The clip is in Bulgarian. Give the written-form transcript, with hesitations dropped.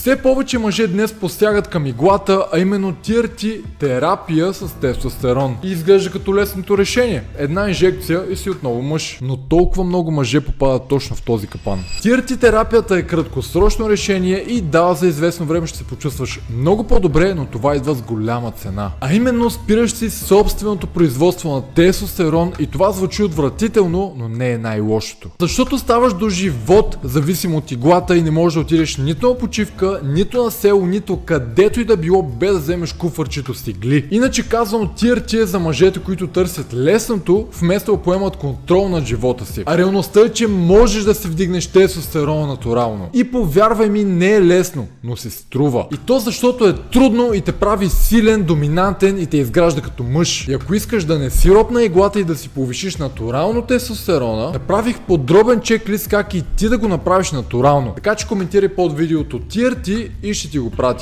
Все повече мъже днес посягат към иглата, а именно TRT терапия с тестостерон. И изглежда като лесното решение. Една инжекция и си отново мъж. Но толкова много мъже попадат точно в този капан. TRT терапията е краткосрочно решение и да, за известно време ще се почувстваш много по-добре, но това идва с голяма цена. А именно спираш си собственото производство на тестостерон и това звучи отвратително, но не е най-лошото. Защото ставаш до живот зависим от иглата и не можеш да отидеш нито на почивка, нито на село, нито където и да било, без да вземеш куфарчето с игли. Иначе казвам, TRT е за мъжете, които търсят лесното, вместо да поемат контрол над живота си. А реалността е, че можеш да си вдигнеш тестостерона натурално. И повярвай ми, не е лесно, но се струва. И то защото е трудно и те прави силен, доминантен и те изгражда като мъж. И ако искаш да не си роб на иглата и да си повишиш натурално тестостерона, направих подробен чеклист как и ти да го направиш натурално. Така че коментирай под видеото TRT и ще ти го пратя.